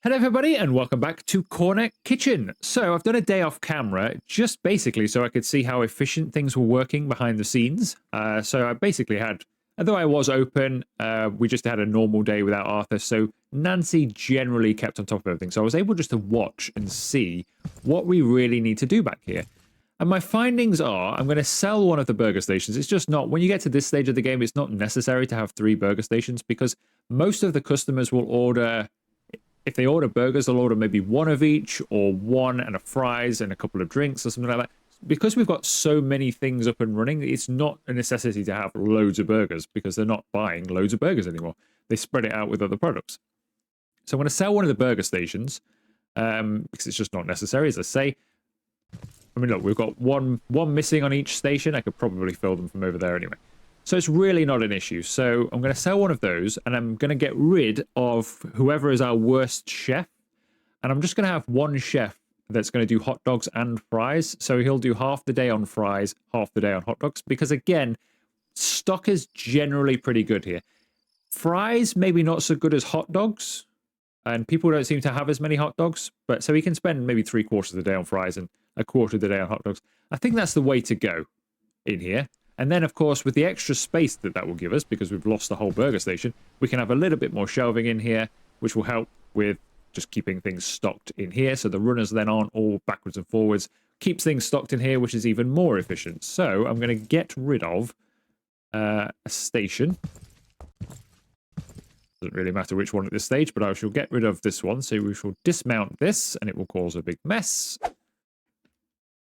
Hello everybody and welcome back to Corner Kitchen. So I've done a day off camera just basically so I could see how efficient things were working behind the scenes. So I basically had, although I was open, we just had a normal day without Arthur. So Nancy generally kept on top of everything. So I was able just to watch and see what we really need to do back here. And my findings are, I'm going to sell one of the burger stations. It's just not, when you get to this stage of the game, it's not necessary to have 3 burger stations because most of the customers will order, if they order burgers, they'll order maybe 1 of each or 1 and a fries and a couple of drinks or something like that. Because we've got so many things up and running, it's not a necessity to have loads of burgers because they're not buying loads of burgers anymore. They spread it out with other products. So I'm going to sell one of the burger stations because it's just not necessary, as I say. I mean, look, we've got one missing on each station. I could probably fill them from over there anyway. So it's really not an issue. So I'm going to sell one of those, and I'm going to get rid of whoever is our worst chef. And I'm just going to have one chef that's going to do hot dogs and fries. So he'll do half the day on fries, half the day on hot dogs. Because again, stock is generally pretty good here. Fries, maybe not so good as hot dogs. And people don't seem to have as many hot dogs. But so he can spend maybe 3/4 of the day on fries and a quarter of the day on hot dogs. I think that's the way to go in here. And then, of course, with the extra space that will give us, because we've lost the whole burger station, we can have a little bit more shelving in here, which will help with just keeping things stocked in here. So the runners then aren't all backwards and forwards. Keeps things stocked in here, which is even more efficient. So I'm going to get rid of a station. Doesn't really matter which one at this stage, but I shall get rid of this one. So we shall dismount this, and it will cause a big mess.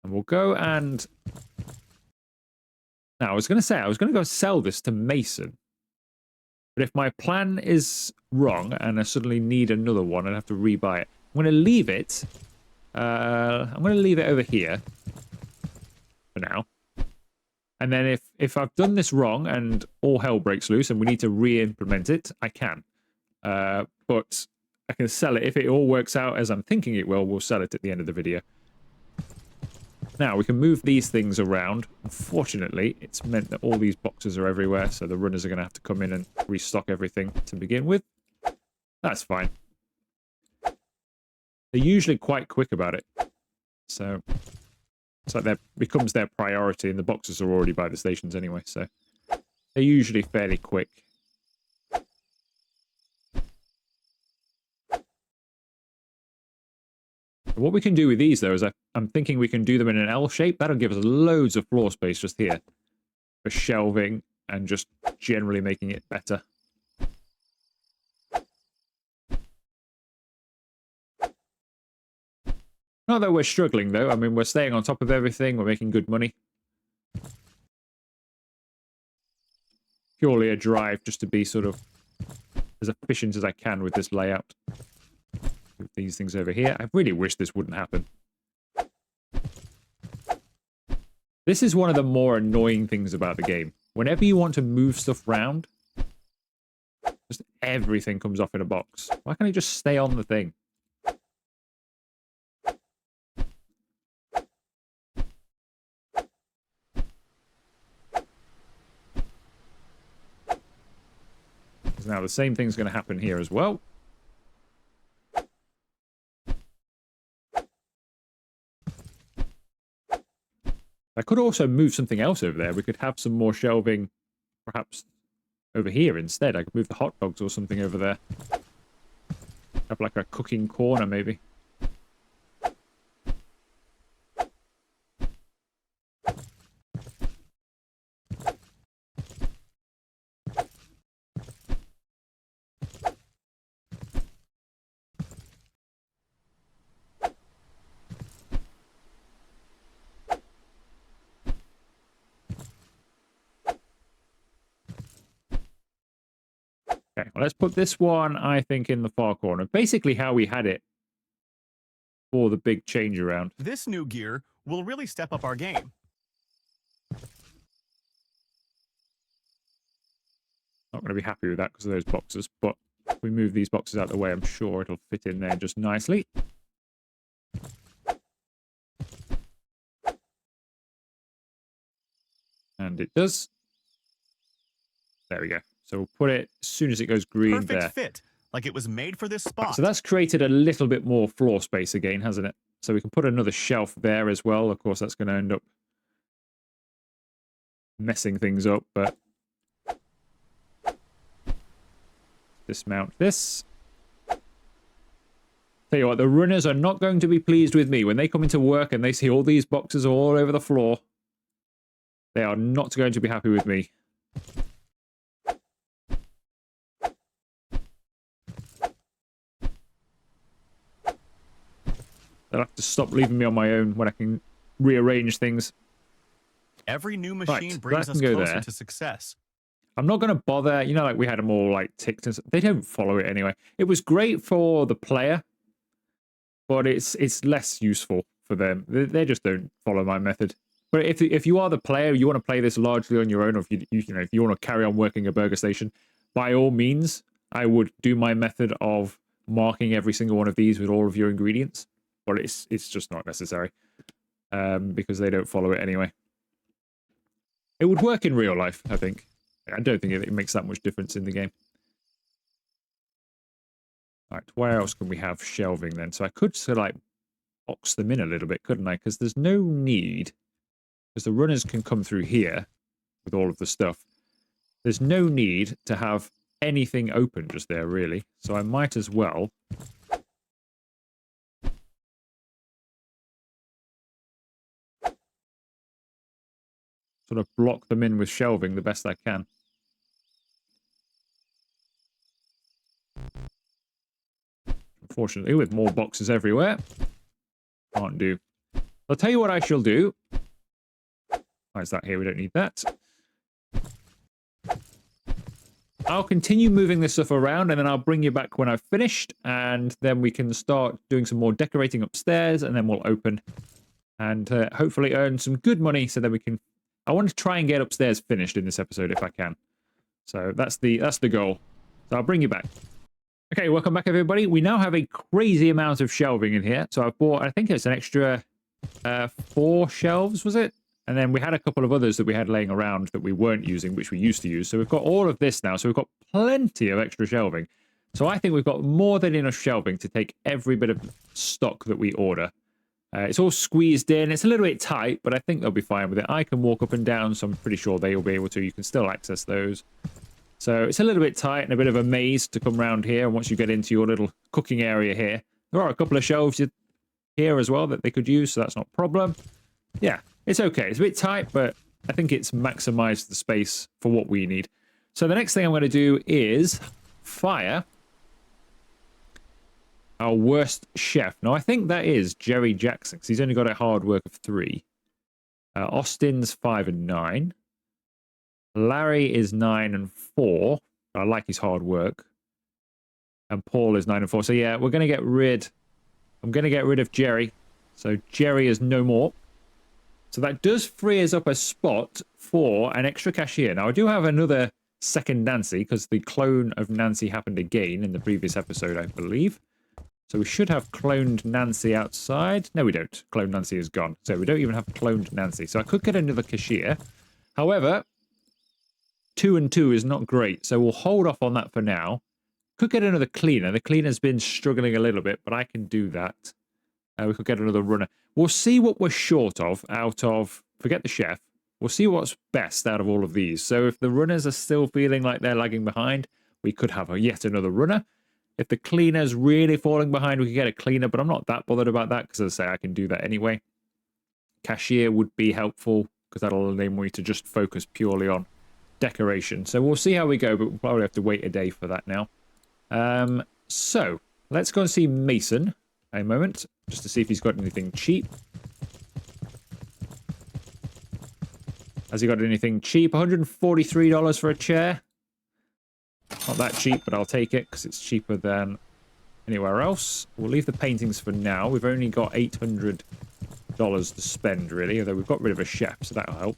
And we'll go and... Now, I was going to go sell this to Mason. But if my plan is wrong and I suddenly need another one, I'd have to rebuy it. I'm going to leave it. I'm going to leave it over here for now. And then if I've done this wrong and all hell breaks loose and we need to re-implement it, I can. But I can sell it. If it all works out as I'm thinking it will, we'll sell it at the end of the video. Now, we can move these things around. Unfortunately, it's meant that all these boxes are everywhere, so the runners are going to have to come in and restock everything to begin with. That's fine. They're usually quite quick about it. So it's like that becomes their priority, and the boxes are already by the stations anyway, so they're usually fairly quick. What we can do with these, though, is I'm thinking we can do them in an L shape. That'll give us loads of floor space just here for shelving and just generally making it better. Not that we're struggling, though. I mean, we're staying on top of everything. We're making good money. Purely a drive just to be sort of as efficient as I can with this layout. With these things over here. I really wish this wouldn't happen. This is one of the more annoying things about the game. Whenever you want to move stuff around, just everything comes off in a box. Why can't it just stay on the thing? Because now the same thing's going to happen here as well. I could also move something else over there. We could have some more shelving, perhaps, over here instead. I could move the hot dogs or something over there. Have like a cooking corner, maybe. Okay, well, let's put this one, I think, in the far corner. Basically how we had it for the big change around. This new gear will really step up our game. Not going to be happy with that because of those boxes, but if we move these boxes out of the way, I'm sure it'll fit in there just nicely. And it does. There we go. So we'll put it as soon as it goes green there. Perfect fit. like it was made for this Right, spot. so that's created a little bit more floor space again, hasn't it? So we can put another shelf there as well. Of course, that's going to end up messing things up, but dismount this. Tell you what, the runners are not going to be pleased with me when they come into work and they see all these boxes all over the floor. They are not going to be happy with me. They'll have to stop leaving me on my own when I can rearrange things. Every new machine Right, brings that us can go closer there. to success. I'm not going to bother. You know, like we had them all like ticked and they don't follow it anyway. It was great for the player, but it's less useful for them. They just don't follow my method. But if you are the player, you want to play this largely on your own, or if you want to carry on working a burger station, by all means, I would do my method of marking every single one of these with all of your ingredients. But it's just not necessary because they don't follow it anyway. It would work in real life, I think. I don't think it makes that much difference in the game. Right, where else can we have shelving then? So I could sort of like box them in a little bit, couldn't I? Because there's no need, because the runners can come through here with all of the stuff. There's no need to have anything open just there, really. So I might as well sort of block them in with shelving the best I can. Unfortunately, with more boxes everywhere, can't do. I'll tell you what I shall do. Why is that here? We don't need that. I'll continue moving this stuff around, and then I'll bring you back when I've finished, and then we can start doing some more decorating upstairs, and then we'll open and hopefully earn some good money so that we can... I want to try and get upstairs finished in this episode if I can. So that's the goal. So I'll bring you back. Okay, welcome back, everybody. We now have a crazy amount of shelving in here. So I've bought, I think it's an extra 4 shelves, was it? And then we had a couple of others that we had laying around that we weren't using, which we used to use. So we've got all of this now. So we've got plenty of extra shelving. So I think we've got more than enough shelving to take every bit of stock that we order. It's all squeezed in. It's a little bit tight, but I think they'll be fine with it. I can walk up and down, so I'm pretty sure they will be able to. You can still access those. So it's a little bit tight and a bit of a maze to come around here. And once you get into your little cooking area here, there are a couple of shelves here as well that they could use, so that's not a problem. Yeah, it's okay. It's a bit tight, but I think it's maximized the space for what we need. So the next thing I'm going to do is fire our worst chef. Now, I think that is Jerry Jackson, because he's only got a hard work of 3. Austin's 5 and 9. Larry is 9 and 4. I like his hard work. And Paul is 9 and 4. So yeah, we're going to get rid... I'm going to get rid of Jerry. So Jerry is no more. So that does free us up a spot for an extra cashier. Now, I do have another second Nancy, because the clone of Nancy happened again in the previous episode, I believe. So we should have cloned Nancy outside. No, we don't. Cloned Nancy is gone. So we don't even have cloned Nancy. So I could get another cashier. However, 2 and 2 is not great. So we'll hold off on that for now. Could get another cleaner. The cleaner's been struggling a little bit, but I can do that. We could get another runner. We'll see what we're short of out of... Forget the chef. We'll see what's best out of all of these. So if the runners are still feeling like they're lagging behind, we could have yet another runner. If the cleaner's really falling behind, we could get a cleaner, but I'm not that bothered about that because, as I say, I can do that anyway. Cashier would be helpful because that'll enable me to just focus purely on decoration. So we'll see how we go, but we'll probably have to wait a day for that now. So let's go and see Mason a moment just to see if he's got anything cheap. Has he got anything cheap? $143 for a chair. Not that cheap, but I'll take it because it's cheaper than anywhere else. We'll leave the paintings for now. We've only got $800 to spend, really, although we've got rid of a chef, so that'll help.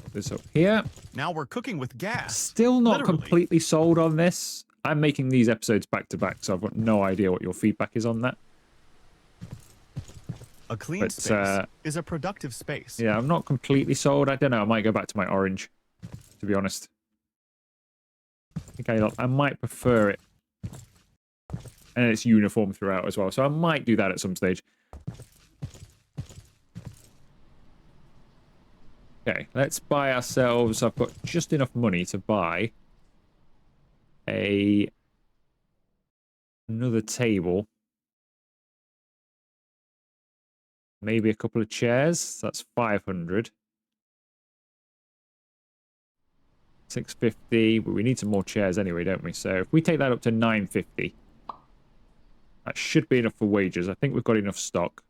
Put this up here. Now we're cooking with gas. Still not Literally. completely sold on this. I'm making these episodes back to back, so I've got no idea what your feedback is on that. A clean space is a productive space. Yeah, I'm not completely sold. I don't know. I might go back to my orange, to be honest. I think I might prefer it. And it's uniform throughout as well. So I might do that at some stage. Okay, let's buy ourselves... I've got just enough money to buy another table. Maybe a couple of chairs. That's 500. 650. But we need some more chairs anyway, don't we? So if we take that up to 950, that should be enough for wages. I think we've got enough stock.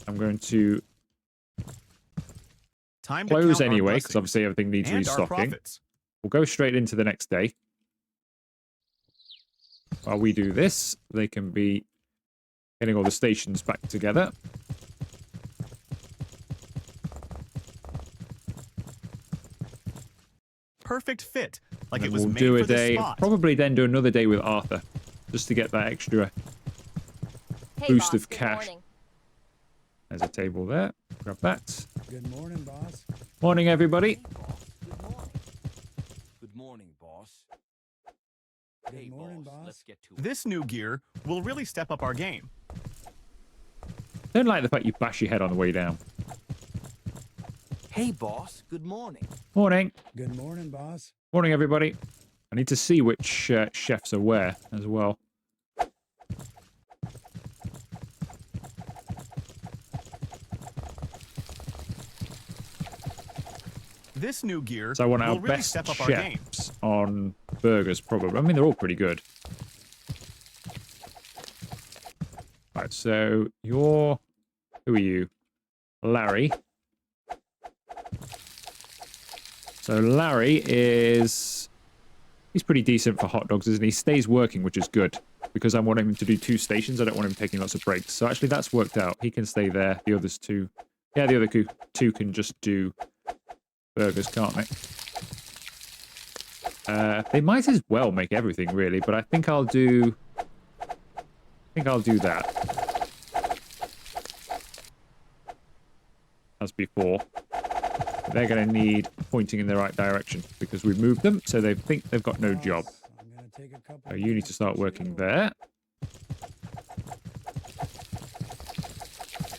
I'm going to close anyway, because obviously everything needs restocking. We'll go straight into the next day. While we do this, they can be getting all the stations back together. Perfect fit. Like it was we'll made do a for this day, spot. probably then do another day with Arthur, just to get that extra boost boss, of cash. morning. There's a table there. Grab that. Good morning, boss. Morning, everybody. Hey, boss. Good morning. Good morning, boss. Good morning, boss. Let's get to it. This new gear will really step up our game. Don't like the fact you bash your head on the way down. Hey, boss. Good morning. Morning. Good morning, boss. Morning, everybody. I need to see which chefs are where as well. This new gear So I want our will really best step up our game. chefs on burgers, probably. I mean, they're all pretty good. Right, so you're... Who are you? Larry. So Larry is... He's pretty decent for hot dogs, isn't he? He stays working, which is good. Because I want him to do 2 stations. I don't want him taking lots of breaks. So actually, that's worked out. He can stay there. The others 2... Yeah, the other 2 can just do... burgers, can't they? They might as well make everything, really, but I think I'll do... that. As before. They're going to need pointing in the right direction, because we've moved them, so they think they've got no job. I'm gonna take a couple So you need to start working there.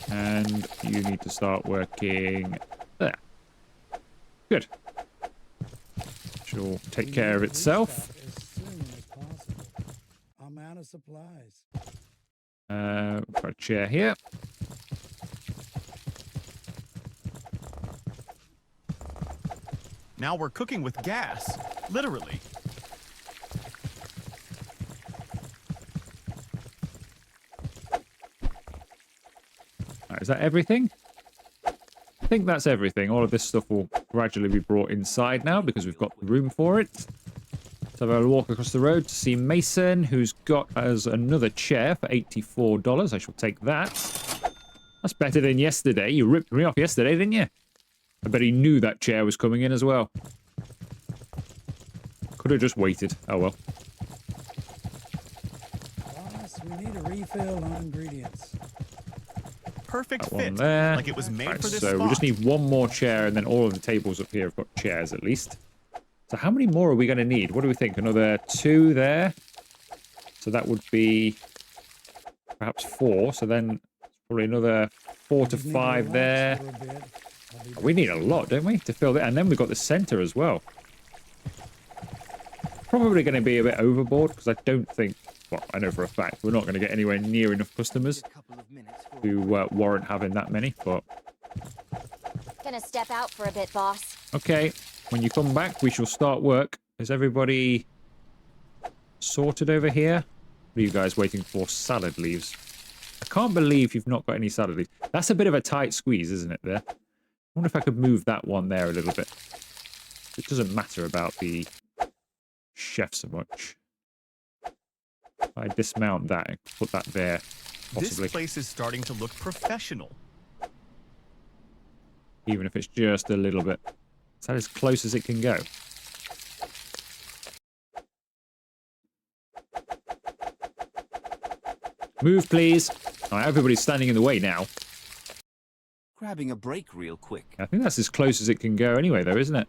And you need to start working there. Good. Which will take care of itself. As soon as possible. I'm out of supplies. We've got a chair here. Now we're cooking with gas. Literally. Right, is that everything? I think that's everything. All of this stuff will gradually be brought inside now because we've got the room for it. So I'll walk across the road to see Mason, who's got us another chair for $84. I shall take that. That's better than yesterday. You ripped me off yesterday, didn't you? I bet he knew that chair was coming in as well. Could have just waited. Oh well. Boss, we need a refill on ingredients. Perfect That one fit. there. Like it was made Right, for this so spot. we just need one more chair, and then all of the tables up here have got chairs at least. So how many more are we going to need? What do we think? Another 2 there. So that would be perhaps 4. So then probably another 4 to Just need 5 relax there. for a bit. I'll be We need a lot, don't we, to fill that? And then we've got the center as well. Probably going to be a bit overboard because I don't think, well, I know for a fact we're not going to get anywhere near enough customers A couple of minutes for to warrant having that many. But Gonna step out for a bit, boss. okay, when you come back, we shall start work. Is everybody sorted over here? What are you guys waiting for? Salad leaves. I can't believe you've not got any salad leaves. That's a bit of a tight squeeze, isn't it, there? I wonder if I could move that one there a little bit. It doesn't matter about the chef so much. If I dismount that and put that there, possibly. This place is starting to look professional. Even if it's just a little bit. Is that as close as it can go? Move, please. All right, everybody's standing in the way now. grabbing a break real quick. I think that's as close as it can go anyway, though, isn't it?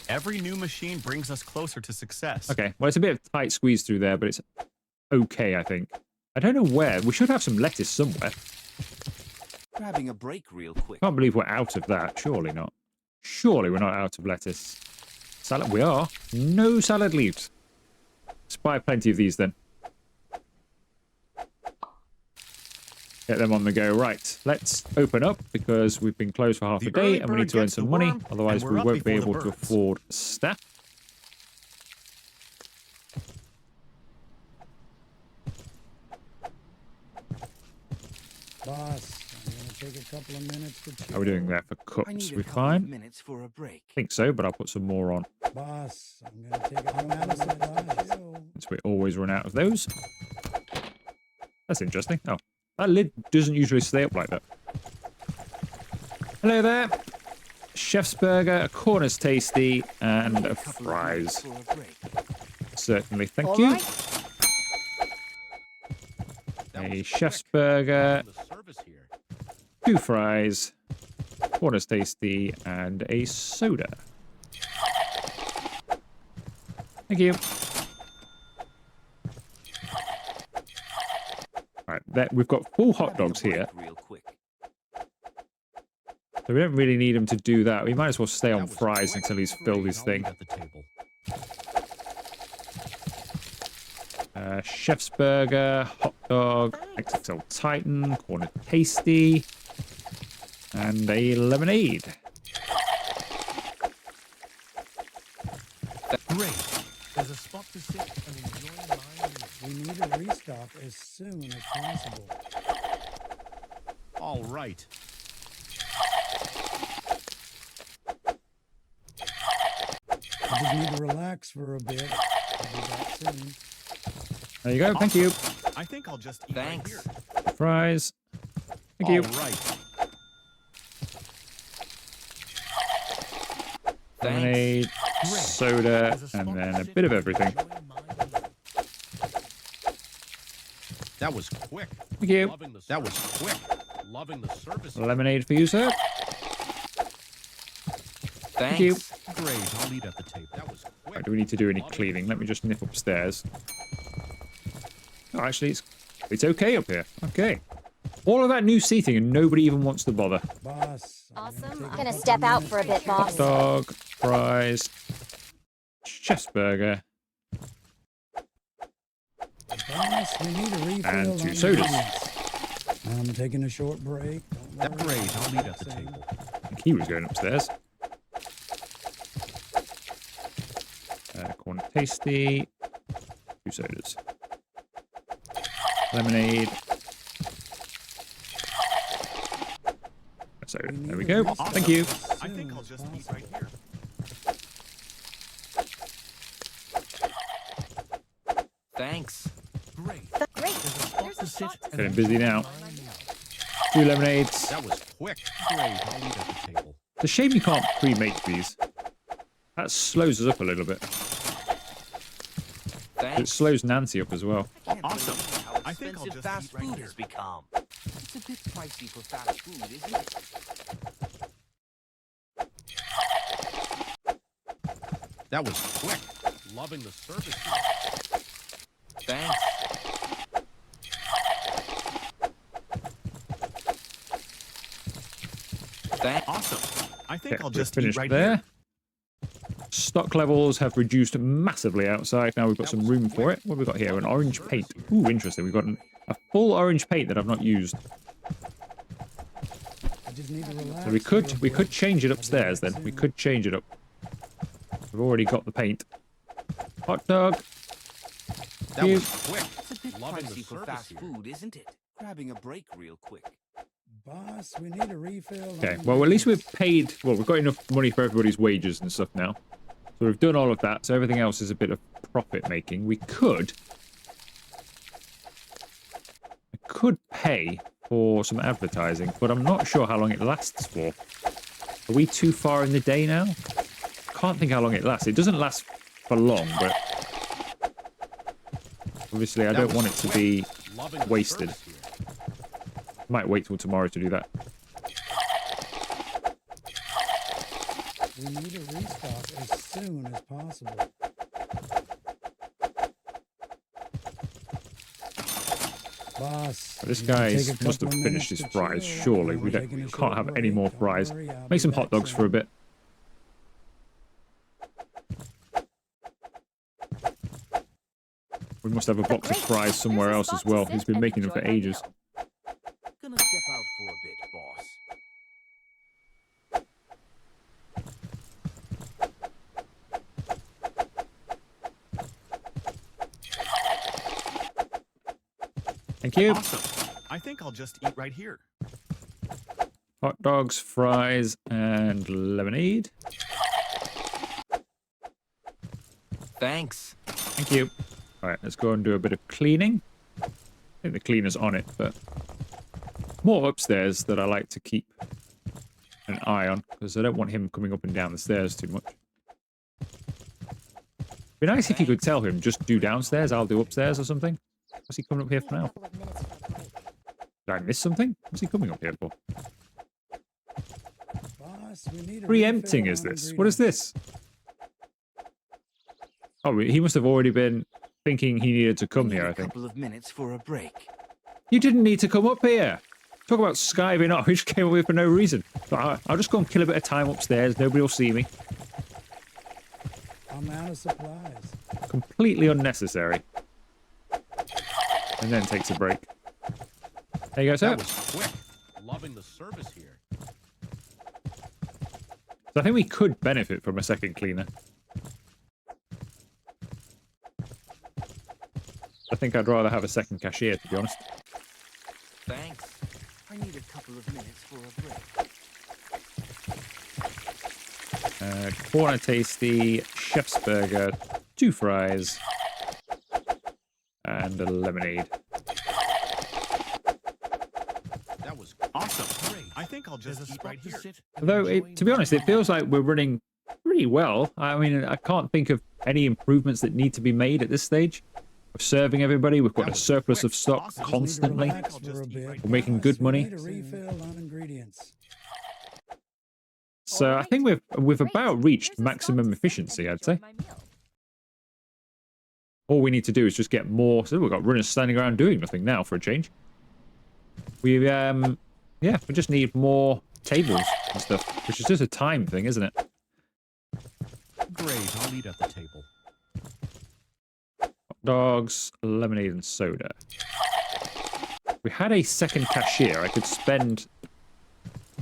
Every new machine brings us closer to success. Okay, well, it's a bit of tight squeeze through there, but it's okay, I think. I don't know where. We should have some lettuce somewhere. Grabbing a break real quick. Can't believe we're out of that. Surely not. Surely we're not out of lettuce. Salad? We are. No salad leaves. Let's buy plenty of these then. Get them on the go. Right, let's open up because we've been closed for half The a day early and we bird need to earn gets the some money. worm, Otherwise, and we we're up won't be before able the to birds. afford staff. Boss, I'm gonna take a couple of minutes to chill. How are we doing there for I cooks? need a We couple of fine? minutes for a break. I think so, but I'll put some more on. Boss, I'm gonna take a couple of minutes to chill. Since we always run out of those. That's interesting. Oh, that lid doesn't usually stay up like that. Hello there. Chef's burger, a corner's tasty, and Need a couple of minutes fries. for a break. Certainly, thank All you. right. A chef's burger, The service here. 2 fries, corner's tasty, and a soda. Thank you. Right, there, we've got 4 hot Grabbing a dogs here, break real quick. so we don't really need him to do that. We might as well stay on That was fries quick. until he's Great, filled his I'll thing. leave at the table. Chef's burger, hot dog, XXL Titan, corner tasty, and a lemonade. Great. There's a spot to sit and enjoy my meal. We need a restock as soon as possible. All right. I just need to relax for a bit. I'll be back soon. There you go. Thank you. I think I'll just eat Thanks. right here. Fries. Thank you. All right. Lemonade, soda, There's a spot and to then a sit bit of and everything. enjoy my meal. That was quick. Thank you. That was quick. Loving the service. Lemonade for you, sir. Thanks. you. Great. I'll eat at the table. That was quick. Right, do we need to do any cleaning? Let me just nip upstairs. Oh, actually, it's okay up here. Okay. All of that new seating and nobody even wants to bother. Boss, Awesome. take a I'm gonna couple step of out minutes for a to bit, chill. boss. Dog, fries, chef's burger, Boss, we need a refill And on 2 the sodas. ingredients. I'm taking a short break. Don't worry. Great. I'll eat at the Same. table. I think he was going upstairs. Corn tasty, 2 sodas. Lemonade. Soda. There we go. Thank you. I think I'll just eat right here. Thanks. Great. Great. There's a spot to sit and Getting busy enjoy now. my meal. 2 lemonades. That was quick. Great. I'll eat at the table. It's a shame you can't pre-make these. That slows us up a little bit. It Thanks. slows Nancy up as well. Can't Awesome. believe how I think I'll expensive just fast eat right food here. has become. It's a bit pricey for fast food, isn't it? That was quick. Loving the service. Thanks. Thanks. Awesome. I think Okay, I'll we're just eat finished right there. here. Stock levels have reduced massively outside. Now we've got some room for it. What have we got here? An orange paint. Ooh, interesting. We've got a full orange paint that I've not used. I just need to relax. So we for a could bit. change it I'll be upstairs back then. We soon. could change it up. We've already got the paint. Hot dog. That You- was quick. It's a bit Loving the pricey for service fast here. food, isn't it? Grabbing a break real quick. Boss, we need a refill. on Okay, the well, at least we've ingredients. paid... Well, we've got enough money for everybody's wages and stuff now. So we've done all of that, so everything else is a bit of profit-making. We could pay for some advertising, but I'm not sure how long it lasts for. Are we too far in the day now? Can't think how long it lasts. It doesn't last for long, but... Obviously, I That don't was want it to quick. be Loving the wasted. service here. Might wait till tomorrow to do that. We need a restock as soon as possible. Boss, This you gonna guy take a must have couple of finished minutes his to fries. chill? Surely I'm we taking a can't short have any break. more Don't fries. worry, I'll Make be some hot back dogs for a soon. bit. We must have a box of Great. fries somewhere There's a else as spot to well. sit He's been and making them for enjoy my ages. meal. Gonna step out for a bit, boss. Thank you. Awesome. I think I'll just eat right here. Hot dogs, fries, and lemonade. Thanks. Thank you. All right, let's go and do a bit of cleaning. I think the cleaner's on it, but more upstairs that I like to keep an eye on because I don't want him coming up and down the stairs too much. Be nice if you could tell him, just do downstairs, I'll do upstairs or something. What's he coming up here for now? Couple of minutes for a break. Did I miss something? What's he coming up here for? Boss, we need a Preempting refill is on this? What is ingredients. this? Oh, he must have already been thinking he needed to come Need here, a I think. couple of minutes for a break. You didn't need to come up here. Talk about skiving off. He just came up here for no reason. But I'll just go and kill a bit of time upstairs. Nobody will see me. I'm out of supplies. Completely unnecessary. And then takes a break. There you go, sir. That was quick. Loving the service here. So I think we could benefit from a second cleaner. I think I'd rather have a second cashier, to be honest. Thanks. I need a couple of minutes for a break. Corner tasty, chef's burger, 2 fries, and a lemonade. That was awesome. Great. I think I'll just eat right here. Although, to be honest, it feels like we're running pretty well. I mean, I can't think of any improvements that need to be made at this stage. We're serving everybody. We've got a surplus of stock Awesome. constantly. Relax for a bit. We're making Boss, good we money. need a refill on ingredients. So I think we've about reached maximum efficiency, I'd say. All we need to do is just get more. So we've got runners standing around doing nothing now for a change. We yeah, we just need more tables and stuff, which is just a time thing, isn't it? Great. I'll eat at the table. Hot dogs, lemonade, and soda. If we had a second cashier, I could spend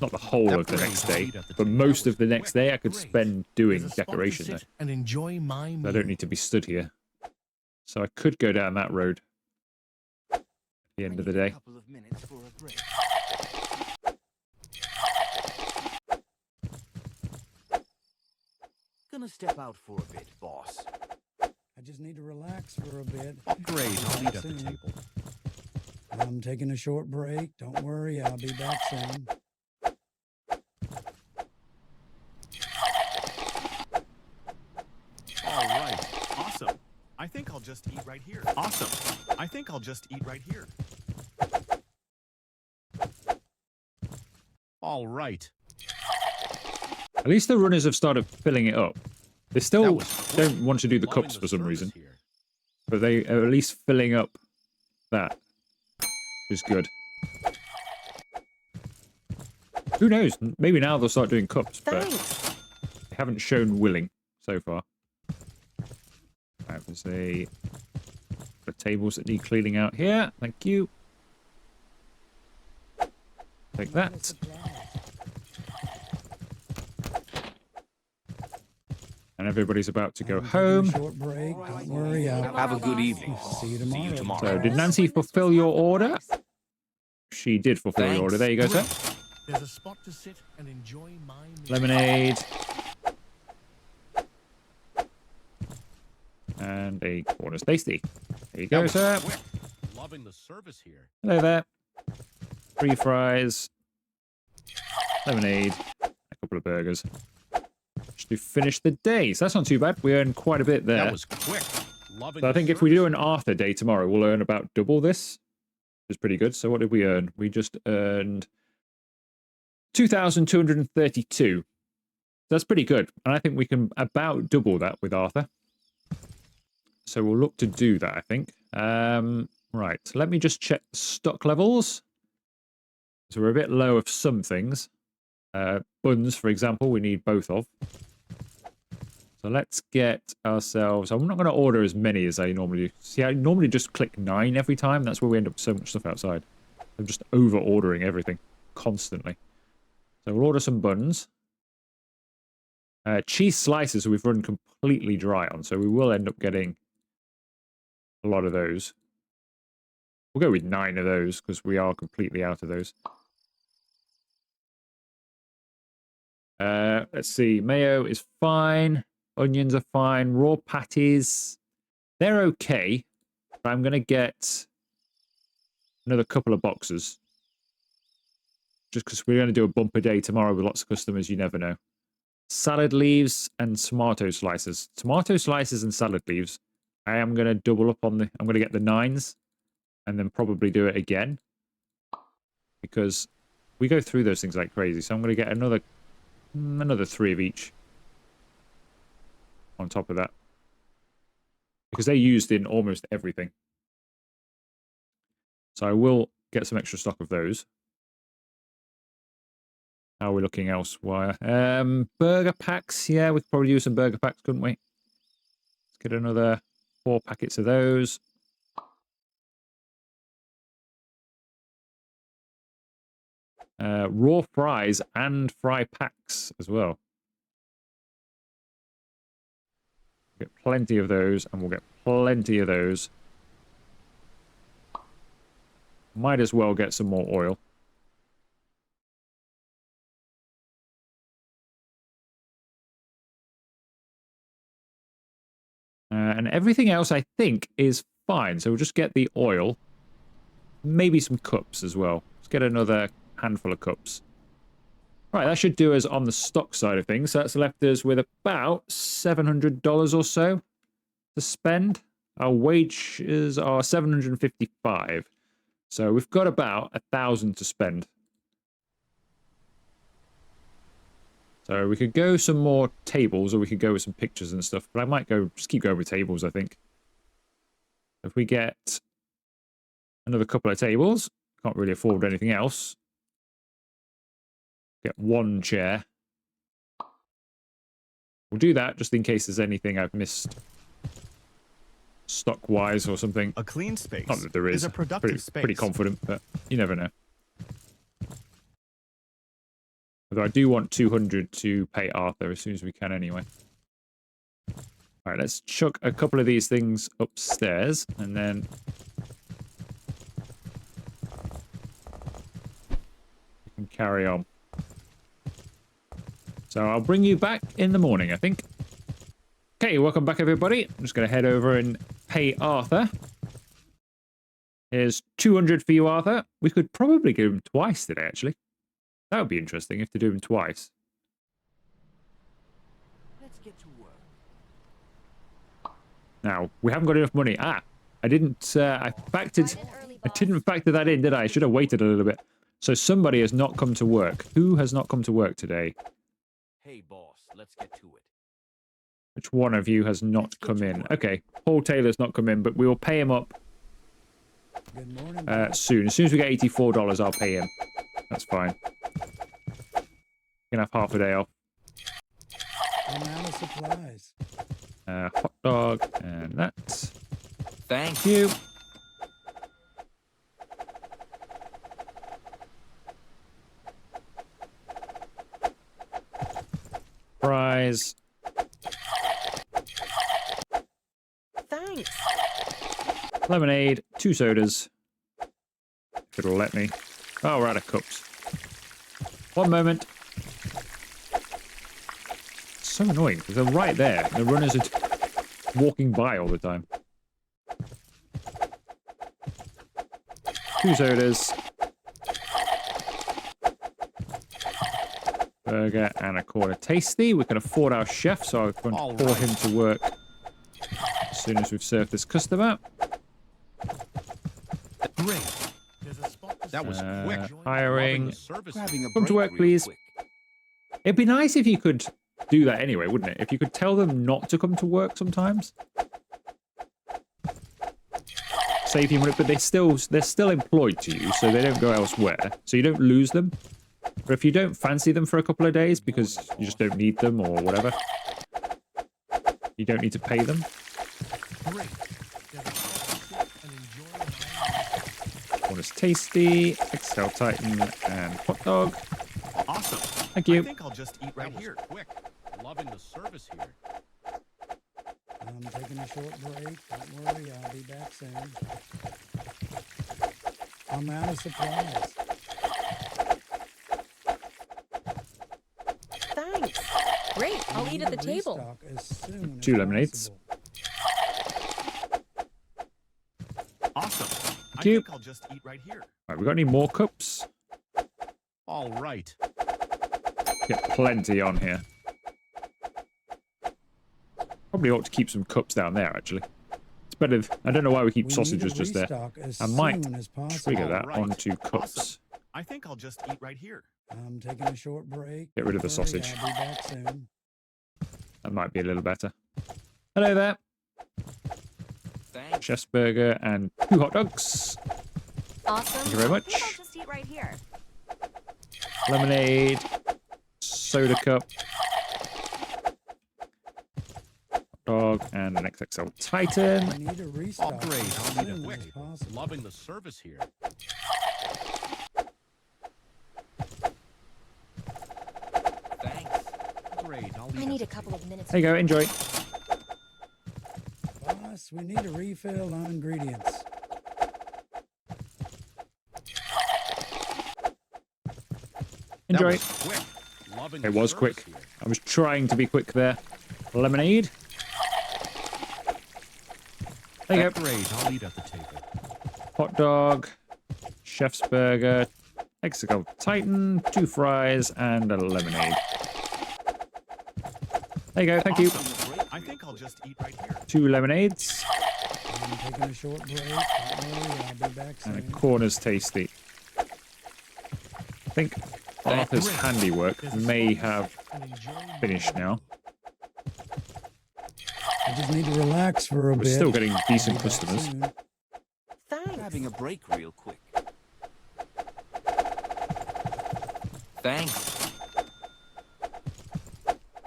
not the whole of the next day, but most of the next day I could spend doing There's a spot to decoration there. sit and enjoy my meal. I don't need to be stood here. So I could go down that road at the end of the I need a day. couple of minutes for a break. Gonna step out for a bit, boss. I just need to relax for a bit. Great. I'll eat at the Soon. table. I'm taking a short break. Don't worry, I'll be back soon. All right. Awesome. I think I'll just eat right here. Awesome. I think I'll just eat right here. All right. At least the runners have started filling it up. They That still was quick. don't want to do the Loving cups the for some service reason, here. but they are at least filling up that, which is good. Who knows? Maybe now they'll start doing cups, but they haven't shown willing so far. Right, there's the tables that need cleaning out here. Thank you. Take I'm out of that. supplies. And everybody's about to go I'm taking a home. short break. Don't worry, I'll Have a good evening. see you tomorrow. So, did Nancy fulfill your order? She did fulfill your order. There you go, sir. There's a spot to sit and enjoy my meal. Lemonade. And a corner's tasty. There you That go, was sir. quick. Loving the service here. Hello there. 3 fries. Lemonade. A couple of burgers. Just to finish the day. So that's not too bad. We earned quite a bit there. That was quick. Loving So I the think if we do service an Arthur day tomorrow, we'll earn about double this. Which is pretty good. So what did we earn? We just earned 2,232. That's pretty good. And I think we can about double that with Arthur. So we'll look to do that, I think. Right, let me just check stock levels. So we're a bit low of some things. Buns, for example, we need both of. So let's get ourselves... I'm not going to order as many as I normally do. See, I normally just click 9 every time. That's where we end up with so much stuff outside. I'm just over-ordering everything constantly. So we'll order some buns. Cheese slices we've run completely dry on, so we will end up getting a lot of those. We'll go with 9 of those, because we are completely out of those. Let's see. Mayo is fine. Onions are fine. Raw patties, they're okay. But I'm going to get another couple of boxes. Just because we're going to do a bumper day tomorrow with lots of customers, you never know. Salad leaves and tomato slices. Tomato slices and salad leaves. I am going to double up on the... I'm going to get the 9s. And then probably do it again. Because we go through those things like crazy. So I'm going to get another 3 of each. On top of that. Because they're used in almost everything. So I will get some extra stock of those. How are we looking elsewhere? Burger packs. Yeah, we could probably use some burger packs, couldn't we? Let's get another 4 packets of those. Raw fries and fry packs as well. We'll get plenty of those, and we'll get plenty of those. Might as well get some more oil. And everything else, I think, is fine. So we'll just get the oil. Maybe some cups as well. Let's get another handful of cups. Right, that should do us on the stock side of things. So that's left us with about $700 or so to spend. Our wages are $755. So we've got about $1,000 to spend. So we could go some more tables, or we could go with some pictures and stuff. But I might go just keep going with tables, I think. If we get another couple of tables, can't really afford anything else. Get 1 chair. We'll do that just in case there's anything I've missed stock-wise or something. A clean space. Not that there is. A productive space. Pretty confident, but you never know. Although I do want 200 to pay Arthur as soon as we can anyway. All right, let's chuck a couple of these things upstairs, and then we can carry on. So I'll bring you back in the morning, I think. Okay, welcome back, everybody. I'm just going to head over and pay Arthur. Here's 200 for you, Arthur. We could probably give him twice today, actually. That would be interesting if to do them twice. Let's get to work. Now, we haven't got enough money. I didn't, I didn't factor that in, did I? I should have waited a little bit. So somebody has not come to work. Who has not come to work today? Hey, boss, let's get to it. Which one of you has not come in? Okay, Paul Taylor's not come in, but we will pay him up Good morning. soon. As soon as we get $84, I'll pay him. That's fine. You can have half a day off. I'm out of supplies. Hot dog and that. Thank you. Fries. Thanks. Lemonade. 2 sodas. If it'll let me. Oh, we're out of cups. One moment. So annoying because they're right there. The runners are walking by all the time. 2 sodas. Burger and a quarter tasty. We can afford our chef, so I'm going to pour him to work as soon as we've served this customer. Great. There's a spot to That was sit. quick. Hiring. Loving the service. Grabbing a Come to break work, real please. quick. It'd be nice if you could do that anyway, wouldn't it? If you could tell them not to come to work sometimes. Save you money, but they're still employed to you, so they don't go elsewhere. So you don't lose them. But if you don't fancy them for a couple of days because you just don't need them or whatever, you don't need to pay them. Great. One is Tasty, XL Titan, and Hot Dog. Awesome. Thank you. I think I'll just eat right here. Quick. Loving the service here. I'm taking a short break. Don't worry, I'll be back soon. I'm out of supplies. Thanks. Great. I'll eat at the table. Restock as soon as 2 lemonades. possible. Awesome. I you. think I'll just eat right here. Right, we got any more cups? All right. Get plenty on here. Probably ought to keep some cups down there, actually. It's better. I don't know why we keep We need sausages to just there. restock as I might soon as possible. trigger that Alright. onto cups. Awesome. I think I'll just eat right here. I'm taking a short break. Get rid of the Don't worry, sausage. I'll be back soon. That might be a little better. Hello there. Thanks. Chef's burger and 2 hot dogs. Awesome. Thank you very I think much. I'll just eat right here. Lemonade. Soda cup. Hot dog and an XXL Titan. We need to restock Oh, great. as I'll need a soon quick. as possible. Loving the service here. Thanks. Great. I'll eat I at need the a couple of minutes. There you go, enjoy. Boss, we need a refill on ingredients. Enjoy. That was quick. Loving It the was service quick. here. I was trying to be quick there. Lemonade. There you go. Great. I'll eat at the table. Hot dog. Chef's burger. XXL Titan. 2 fries and a lemonade. There you go, thank you. Awesome. I think I'll just eat right here. 2 lemonades. I'm taking a short break. Don't worry, I'll be back And a soon. corner's tasty. I think Arthur's handiwork may have finished now. I just need to relax for a We're bit. still getting I'll decent be back customers. soon. Thanks. Having a break real quick. Thanks.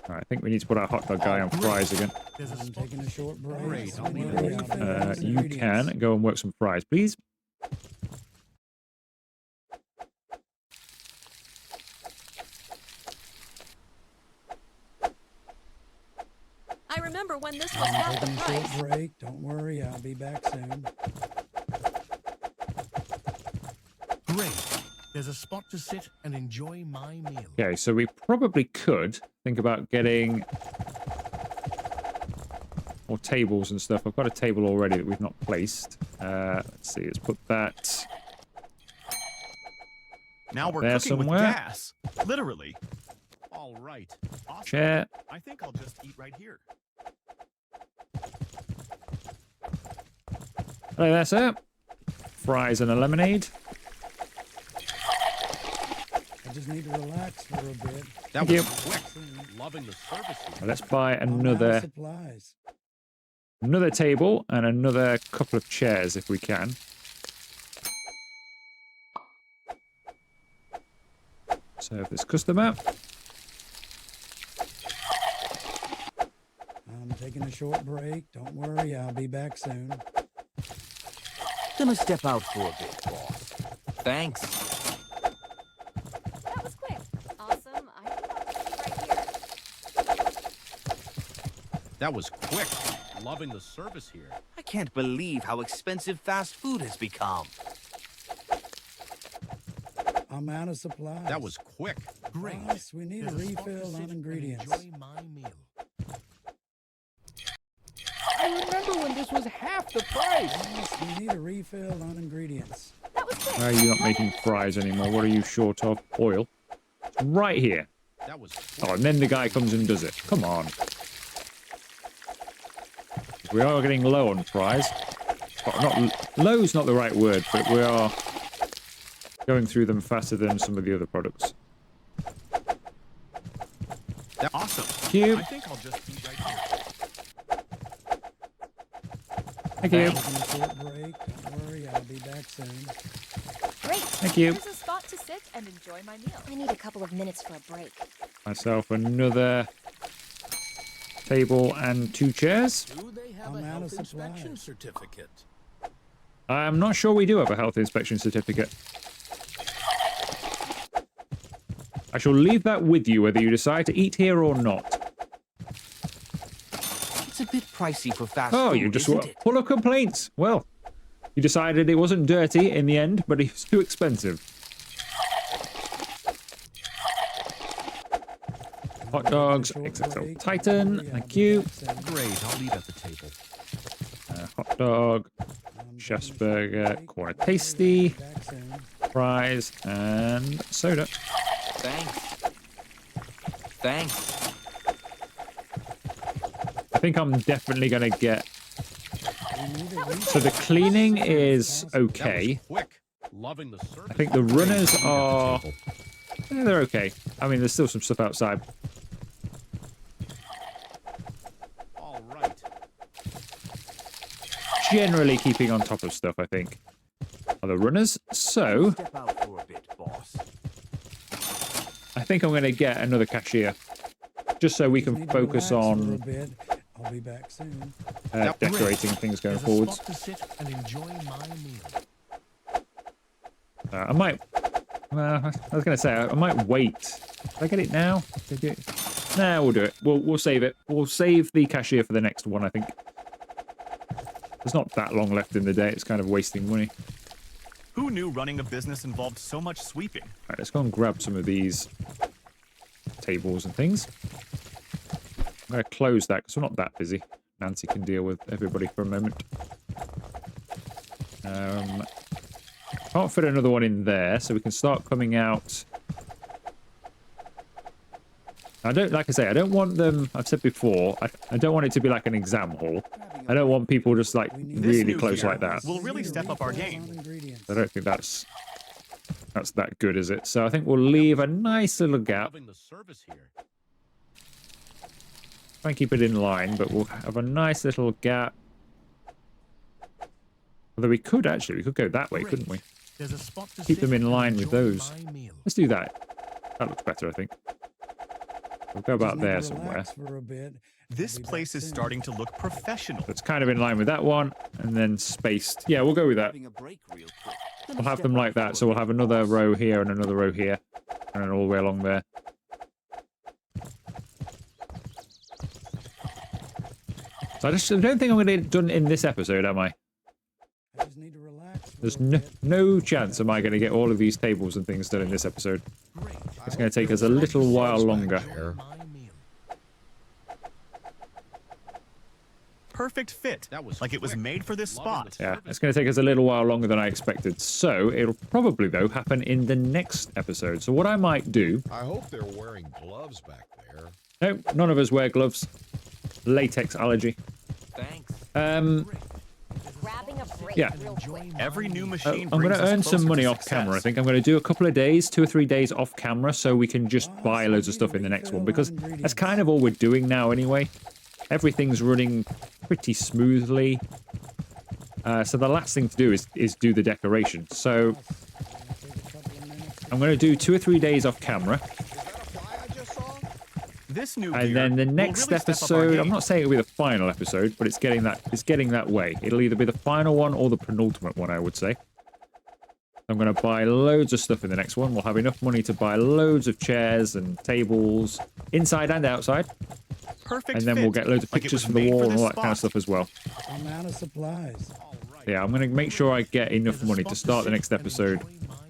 Alright, I think we need to put our hot dog guy on fries again. I'm taking a short break. Great, Don't I'll need worry, a I'll be back You with ingredients. can go and work some fries, please. I remember when this was I'm half the taking a price. short break. Don't worry, I'll be back soon. Great. There's a spot to sit and enjoy my meal. Okay, so we probably could think about getting more tables and stuff. I've got a table already that we've not placed. Let's see, let's put that. Now we're There cooking with somewhere. gas. Literally. All right. Awesome. Chair. I think I'll just eat right here. Hello there, sir. Fries and a lemonade. I just need to relax for a bit. That Thank was you. quick. Loving the service here. Let's buy I'm out of another supplies. table and another couple of chairs if we can. Serve this customer. I'm taking a short break. Don't worry, I'll be back soon. Gonna step out for a bit, boss. Thanks. That was quick. Awesome. I think I'll just eat right here. That was quick. Loving the service here. I can't believe how expensive fast food has become. I'm out of supplies. That was quick. Great. Boss, we need a There's spot to refill sit on and ingredients. Enjoy my meal. I remember when this was half the price. Boss, we need a refill on ingredients. That was quick. Why are you not making fries anymore? What are you short of? Oil. It's right here. That was Oh, and then the guy comes and does it. Come on. We are getting low on fries. Oh, not low's not the right word, but we are going through them faster than some of the other products. Awesome. you. I think I'll just eat right here. Thank you. Taking a short break. Don't worry, I'll be back soon. Great. Thank you. Here's a spot to sit and enjoy my meal. I need a couple of minutes for a break. Myself another table and 2 chairs. Do they have I'm a out of health inspection supplies. certificate? I'm not sure we do have a health inspection certificate. I shall leave that with you, whether you decide to eat here or not. It's a bit pricey for fast Oh, food, you just isn't were it? full of complaints. Well, you decided it wasn't dirty in the end, but it was too expensive. Hot dogs, XXL Titan, thank you. Great, I'll eat at the table. Hot dog, chef's burger, corner tasty, fries, and soda. Thanks. Thanks. I think I'm definitely going to get... So the cleaning is okay. Quick. Loving the service. I think the runners are... Yeah, they're okay. I mean, there's still some stuff outside. All right. Generally keeping on top of stuff, I think, are the runners. So, Step out for a bit, boss. I think I'm going to get another cashier. Just so we can Need to focus relax for a on bit. I'll be back soon. decorating things going There's a forwards. spot to sit and enjoy my meal. I might... I was going to say, I might wait. Did I get it now? Did you... Nah, we'll do it. We'll save it. We'll save the cashier for the next one, I think. There's not that long left in the day. It's kind of wasting money. Who knew running a business involved so much sweeping? All right, let's go and grab some of these tables and things. I'm going to close that because we're not that busy. Nancy can deal with everybody for a moment. Can't fit another one in there, so we can start coming out. I don't, like I say, I don't want them, I've said before, I don't want it to be like an exam hall. I don't want people just like really new close here like that. will really step up our game. I don't think that's that good, is it? So I think we'll leave a nice little gap. Loving the service here. Try and keep it in line, but we'll have a nice little gap. Although we could go that way, couldn't we? There's a spot to Keep them sit in and line with enjoy those. my meal. Let's do that. That looks better, I think. We'll go about there somewhere. This place is starting to look professional. So it's kind of in line with that one, and then spaced. Yeah, we'll go with that. Having a break real quick. We'll have them like that, so we'll have another row here and another row here, and then all the way along there. So I don't think I'm going to get it done in this episode, am I? I just need to relax. There's no chance am I going to get all of these tables and things done in this episode. It's going to take us a little while longer. My meal. Perfect fit. That was like it was quick. made for this spot. Yeah, it's going to take us a little while longer than I expected. So it'll probably, though, happen in the next episode. So what I might do... I hope they're wearing gloves back there. No, none of us wear gloves. Latex allergy. Thanks. Grabbing a break Yeah. real quick. Every new machine I'm going brings to us earn some closer money to off camera. I success. think I'm going to do a couple of days, 2 or 3 days off camera, so we can just buy loads of stuff in the next one, because that's kind of all we're doing now anyway. Everything's running pretty smoothly. So the last thing to do is do the decoration. So I'm going to do 2 or 3 days off camera. This new And gear then the will next really step up our episode, I'm game. not saying it'll be the final episode, but it's getting that way. It'll either be the final one or the penultimate one, I would say. I'm going to buy loads of stuff in the next one. We'll have enough money to buy loads of chairs and tables, inside and outside. Perfect And then fit, we'll get loads of like it pictures was for the made wall and this all that kind of spot. stuff as well. I'm out of supplies. Yeah, I'm going to make sure I get enough money to start the next episode.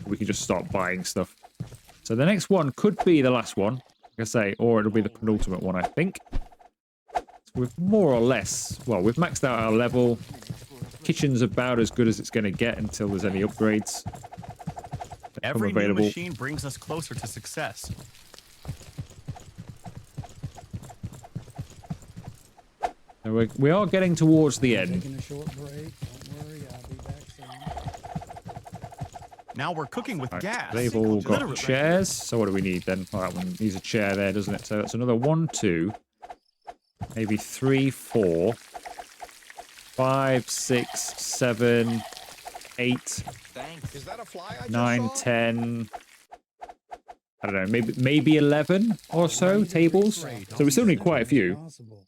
We can just start buying stuff. So the next one could be the last one, like I say, or it'll be the penultimate one, I think. So we've more or less, well, we've maxed out our level. Kitchen's about as good as it's going to get until there's any upgrades that come Every new available. machine brings us closer to success. So we are getting towards the end. Taking a short break. Don't worry, I'll be back soon. Now we're cooking with Right, gas. they've all got Literally. chairs. So what do we need then? Oh, that one needs a chair there, doesn't it? So that's another 1, 2, maybe 3, 4, 5, 6, 7, 8, Thanks. Is that a fly I just 9, saw? 10. I don't know, maybe 11 or so tables. So we still need quite a few. Possible.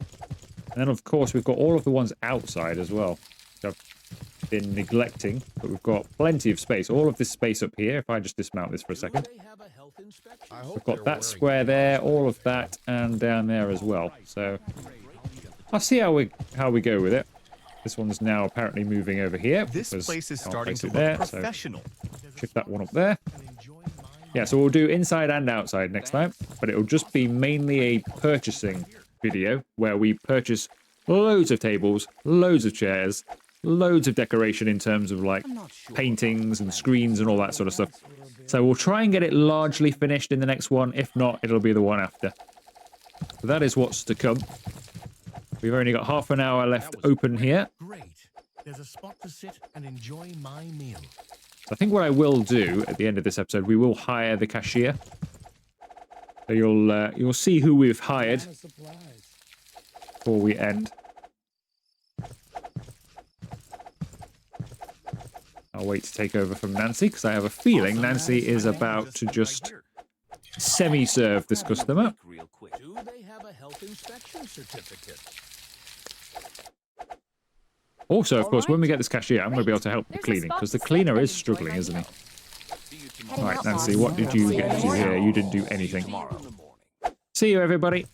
And then, of course, we've got all of the ones outside as well, which I've been neglecting. But we've got plenty of space. All of this space up here, if I just dismount this for a second. I hope We've they're got that wearing square there, gloves. all of that, and down there as well. So I'll see how we go with it. This one's now apparently moving over here. This because place is I'll starting place to it look there, professional. So shift that one up there. Yeah, so we'll do inside and outside next time, but it'll just be mainly a purchasing video where we purchase loads of tables, loads of chairs, loads of decoration in terms of like paintings and screens and all that sort of stuff. So we'll try and get it largely finished in the next one. If not, it'll be the one after. So that is what's to come. We've only got half an hour left open here. Great. There's a spot to sit and enjoy my meal. I think what I will do at the end of this episode, we will hire the cashier. So you'll see who we've hired Kind of supplies. before we end. I'll wait to take over from Nancy because I have a feeling Nancy is about to just semi-serve this customer. Real quick. Do they have a health inspection certificate? Also, of course, when we get this cashier, I'm going to be able to help the There's a cleaning spot because to the sit cleaner and is enjoy struggling, my isn't he? meal. Heading Right, out, Nancy, boss. what did you get to here? You didn't do anything. See you, everybody.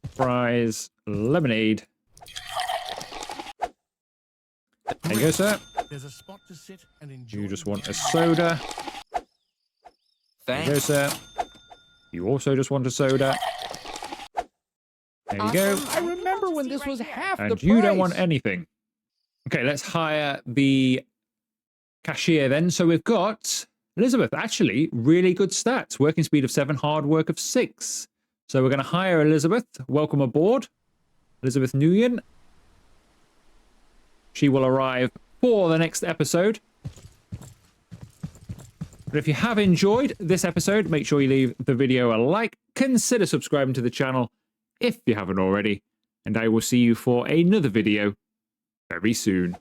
Fries, lemonade. There you go, sir. There's a spot to sit and enjoy. You just want my a soda. There you go, Thanks. sir. You also just want a soda. There you go. Awesome. I remember I'll when just this eat was right here. half the And price. you don't want anything. Okay, let's hire the cashier then. So we've got Elizabeth, actually, really good stats. Working speed of 7, hard work of 6. So we're going to hire Elizabeth. Welcome aboard. Elizabeth Nguyen. She will arrive for the next episode. But if you have enjoyed this episode, make sure you leave the video a like. Consider subscribing to the channel if you haven't already. And I will see you for another video very soon.